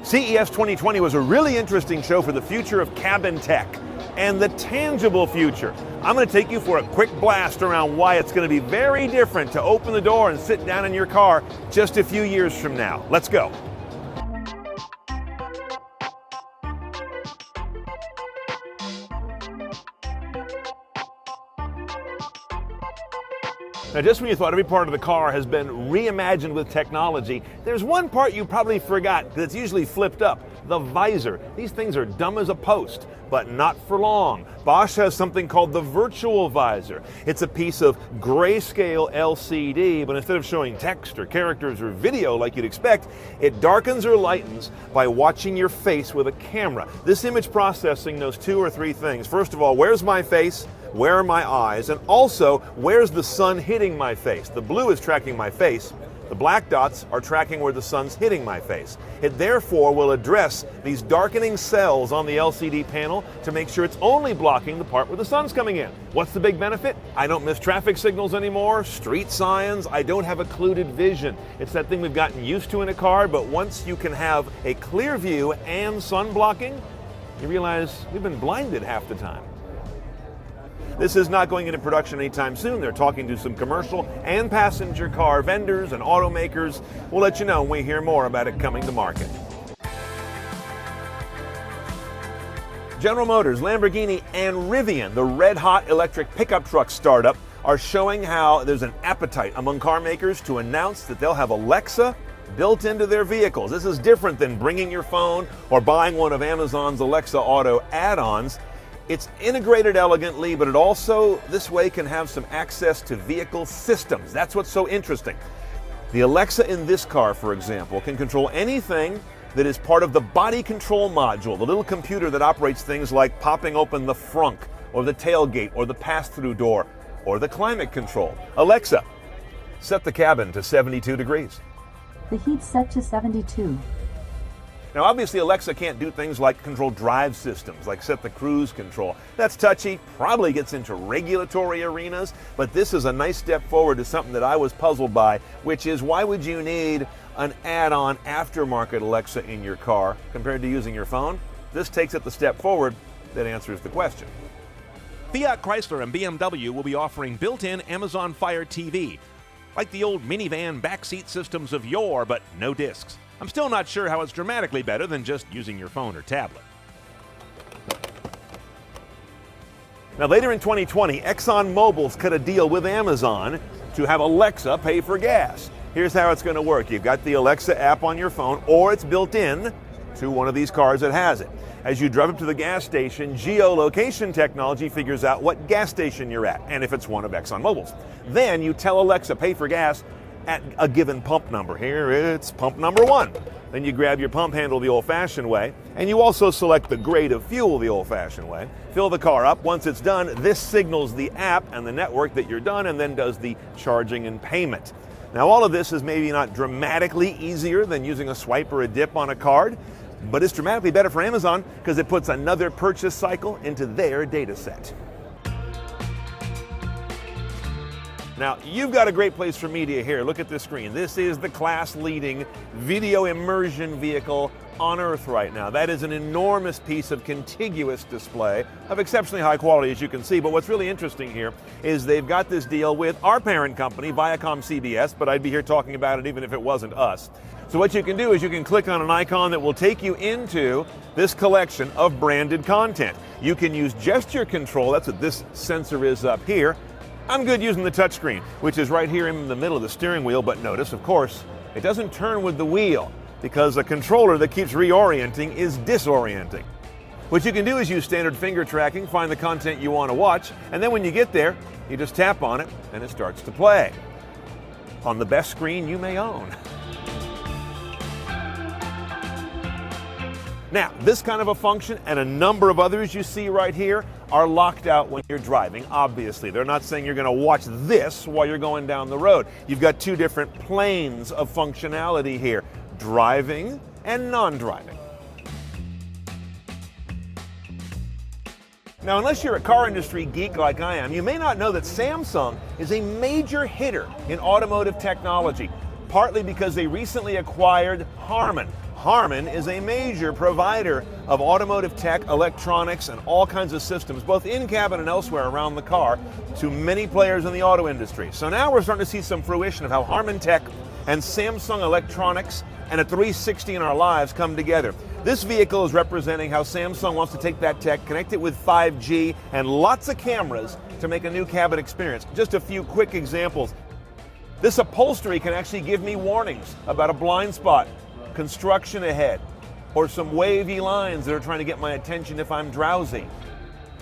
CES 2020 was a really interesting show for the future of cabin tech and the tangible future. I'm going to take you for a quick blast around why it's going to be very different to open the door and sit down in your car just a few years from now. Let's go. Now, just when you thought every part of the car has been reimagined with technology, there's one part you probably forgot that's usually flipped up, the visor. These things are dumb as a post, but not for long. Bosch has something called the virtual visor. It's a piece of grayscale LCD, but instead of showing text or characters or video like you'd expect, it darkens or lightens by watching your face with a camera. This image processing knows two or three things. First of all, where's my face? Where are my eyes? And also, where's the sun hitting my face? The blue is tracking my face. The black dots are tracking where the sun's hitting my face. It therefore will address these darkening cells on the LCD panel to make sure it's only blocking the part where the sun's coming in. What's the big benefit? I don't miss traffic signals anymore, street signs, I don't have occluded vision. It's that thing we've gotten used to in a car, but once you can have a clear view and sun blocking, you realize we've been blinded half the time. This is not going into production anytime soon. They're talking to some commercial and passenger car vendors and automakers. We'll let you know when we hear more about it coming to market. General Motors, Lamborghini, and Rivian, the red-hot electric pickup truck startup, are showing how there's an appetite among car makers to announce that they'll have Alexa built into their vehicles. This is different than bringing your phone or buying one of Amazon's Alexa Auto add-ons. It's integrated elegantly, but it also, this way, can have some access to vehicle systems. That's what's so interesting. The Alexa in this car, for example, can control anything that is part of the body control module, the little computer that operates things like popping open the frunk, or the tailgate, or the pass-through door, or the climate control. Alexa, set the cabin to 72 degrees. The heat's set to 72. Now, obviously, Alexa can't do things like control drive systems, like set the cruise control. That's touchy, probably gets into regulatory arenas, but this is a nice step forward to something that I was puzzled by, which is why would you need an add-on aftermarket Alexa in your car compared to using your phone? This takes it the step forward that answers the question. Fiat Chrysler and BMW will be offering built-in Amazon Fire TV, like the old minivan backseat systems of yore, but no discs. I'm still not sure how it's dramatically better than just using your phone or tablet. Now, later in 2020, ExxonMobil's cut a deal with Amazon to have Alexa pay for gas. Here's how it's going to work. You've got the Alexa app on your phone, or it's built in to one of these cars that has it. As you drive up to the gas station, geolocation technology figures out what gas station you're at, and if it's one of ExxonMobil's. Then you tell Alexa, pay for gas at a given pump number. Here it's pump number 1. Then you grab your pump handle the old-fashioned way, and you also select the grade of fuel the old-fashioned way. Fill the car up. Once it's done, this signals the app and the network that you're done, and then does the charging and payment. Now, all of this is maybe not dramatically easier than using a swipe or a dip on a card, but it's dramatically better for Amazon because it puts another purchase cycle into their data set. Now, you've got a great place for media here. Look at this screen. This is the class-leading video immersion vehicle on Earth right now. That is an enormous piece of contiguous display of exceptionally high quality, as you can see. But what's really interesting here is they've got this deal with our parent company, Viacom-CBS, but I'd be here talking about it even if it wasn't us. So what you can do is you can click on an icon that will take you into this collection of branded content. You can use gesture control. That's what this sensor is up here. I'm good using the touchscreen, which is right here in the middle of the steering wheel, but notice, of course, it doesn't turn with the wheel because the controller that keeps reorienting is disorienting. What you can do is use standard finger tracking, find the content you want to watch, and then when you get there, you just tap on it and it starts to play on the best screen you may own. Now, this kind of a function and a number of others you see right here are locked out when you're driving, obviously. They're not saying you're going to watch this while you're going down the road. You've got two different planes of functionality here, driving and non-driving. Now, unless you're a car industry geek like I am, you may not know that Samsung is a major hitter in automotive technology, partly because they recently acquired Harman. Harman is a major provider of automotive tech, electronics, and all kinds of systems, both in-cabin and elsewhere around the car, to many players in the auto industry. So now we're starting to see some fruition of how Harman Tech and Samsung Electronics and a 360 in our lives come together. This vehicle is representing how Samsung wants to take that tech, connect it with 5G and lots of cameras to make a new cabin experience. Just a few quick examples. This upholstery can actually give me warnings about a blind spot, construction ahead, or some wavy lines that are trying to get my attention if I'm drowsy.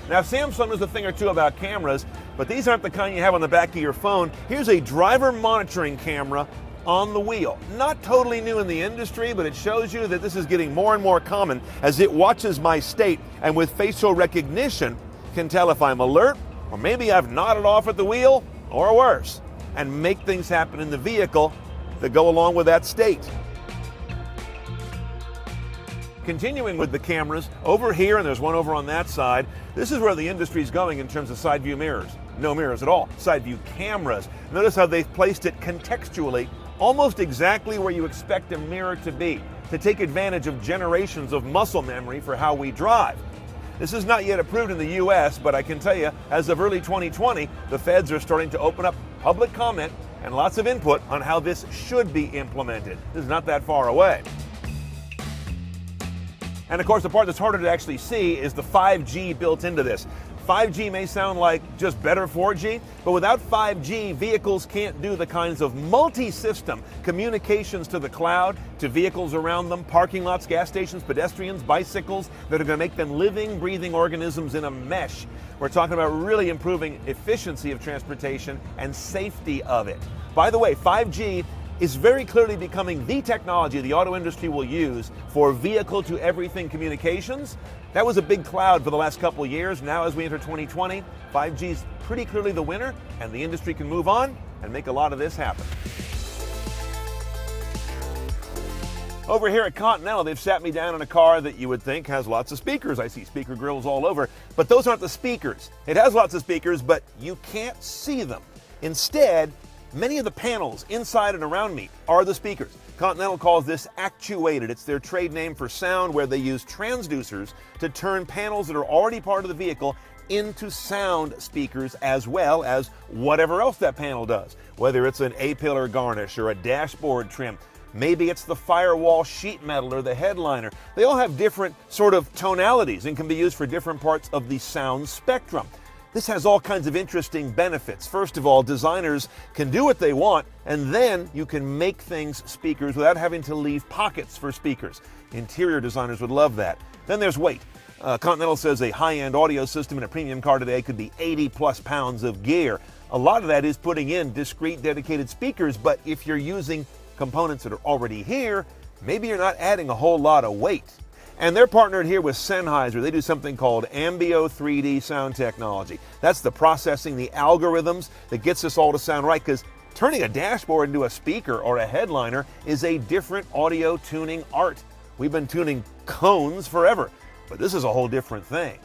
Now, Samsung knows a thing or two about cameras, but these aren't the kind you have on the back of your phone. Here's a driver monitoring camera on the wheel. Not totally new in the industry, but it shows you that this is getting more and more common as it watches my state and with facial recognition can tell if I'm alert or maybe I've nodded off at the wheel or worse, and make things happen in the vehicle that go along with that state. Continuing with the cameras, over here, and there's one over on that side, this is where the industry is going in terms of side view mirrors. No mirrors at all, side view cameras. Notice how they've placed it contextually, almost exactly where you expect a mirror to be, to take advantage of generations of muscle memory for how we drive. This is not yet approved in the US, but I can tell you, as of early 2020, the feds are starting to open up public comment and lots of input on how this should be implemented. This is not that far away. And of course, the part that's harder to actually see is the 5G built into this. 5G may sound like just better 4G, but without 5G, vehicles can't do the kinds of multi-system communications to the cloud, to vehicles around them, parking lots, gas stations, pedestrians, bicycles, that are going to make them living, breathing organisms in a mesh. We're talking about really improving efficiency of transportation and safety of it. By the way, 5G is very clearly becoming the technology the auto industry will use for vehicle-to-everything communications. That was a big cloud for the last couple of years. Now as we enter 2020, 5G is pretty clearly the winner, and the industry can move on and make a lot of this happen. Over here at Continental, they've sat me down in a car that you would think has lots of speakers. I see speaker grills all over, but those aren't the speakers. It has lots of speakers, but you can't see them. Instead, many of the panels inside and around me are the speakers. Continental calls this actuated. It's their trade name for sound, where they use transducers to turn panels that are already part of the vehicle into sound speakers, as well as whatever else that panel does. Whether it's an A-pillar garnish or a dashboard trim, maybe it's the firewall sheet metal or the headliner. They all have different sort of tonalities and can be used for different parts of the sound spectrum. This has all kinds of interesting benefits. First of all, designers can do what they want, and then you can make things speakers without having to leave pockets for speakers. Interior designers would love that. Then there's weight. Continental says a high-end audio system in a premium car today could be 80+ pounds of gear. A lot of that is putting in discrete, dedicated speakers, but if you're using components that are already here, maybe you're not adding a whole lot of weight. And they're partnered here with Sennheiser. They do something called Ambio 3D sound technology. That's the processing, the algorithms that gets us all to sound right, because turning a dashboard into a speaker or a headliner is a different audio tuning art. We've been tuning cones forever, but this is a whole different thing.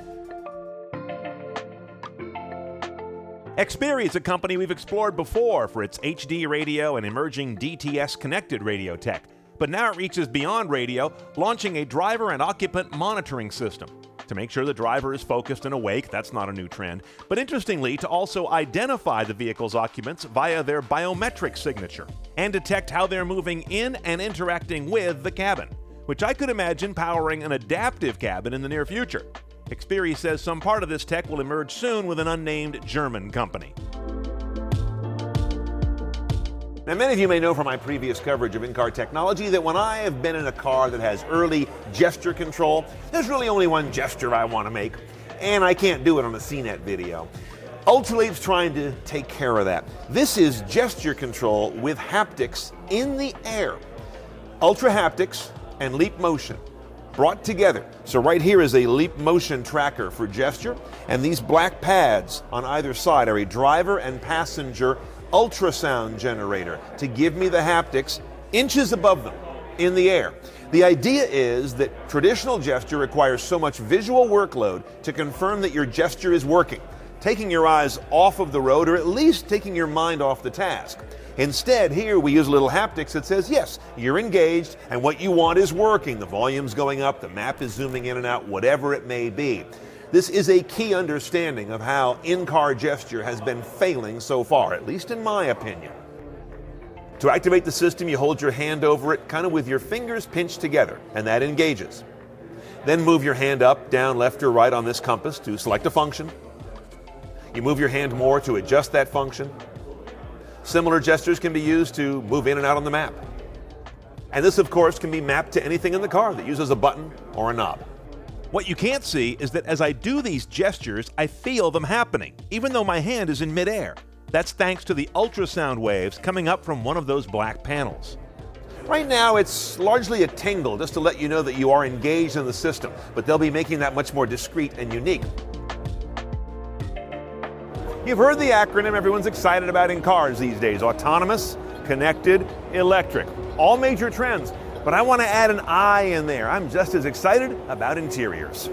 Xperi is a company we've explored before for its HD radio and emerging DTS connected radio tech. But now it reaches beyond radio, launching a driver and occupant monitoring system. To make sure the driver is focused and awake, that's not a new trend. But interestingly, to also identify the vehicle's occupants via their biometric signature and detect how they're moving in and interacting with the cabin, which I could imagine powering an adaptive cabin in the near future. Xperi says some part of this tech will emerge soon with an unnamed German company. Now, many of you may know from my previous coverage of in-car technology that when I have been in a car that has early gesture control, there's really only one gesture I want to make, and I can't do it on a CNET video. Ultraleap's trying to take care of that. This is gesture control with haptics in the air. Ultra haptics and Leap Motion brought together. So right here is a Leap Motion tracker for gesture, and these black pads on either side are a driver and passenger ultrasound generator to give me the haptics inches above them in the air. The idea is that traditional gesture requires so much visual workload to confirm that your gesture is working, taking your eyes off of the road or at least taking your mind off the task. Instead, here we use a little haptics that says, yes, you're engaged and what you want is working. The volume's going up, the map is zooming in and out, whatever it may be. This is a key understanding of how in-car gesture has been failing so far, at least in my opinion. To activate the system, you hold your hand over it, kind of with your fingers pinched together, and that engages. Then move your hand up, down, left, or right on this compass to select a function. You move your hand more to adjust that function. Similar gestures can be used to move in and out on the map. And this, of course, can be mapped to anything in the car that uses a button or a knob. What you can't see is that as I do these gestures, I feel them happening, even though my hand is in midair. That's thanks to the ultrasound waves coming up from one of those black panels. Right now, it's largely a tingle just to let you know that you are engaged in the system, but they'll be making that much more discreet and unique. You've heard the acronym everyone's excited about in cars these days: autonomous, connected, electric. All major trends, but I want to add an I in there. I'm just as excited about interiors.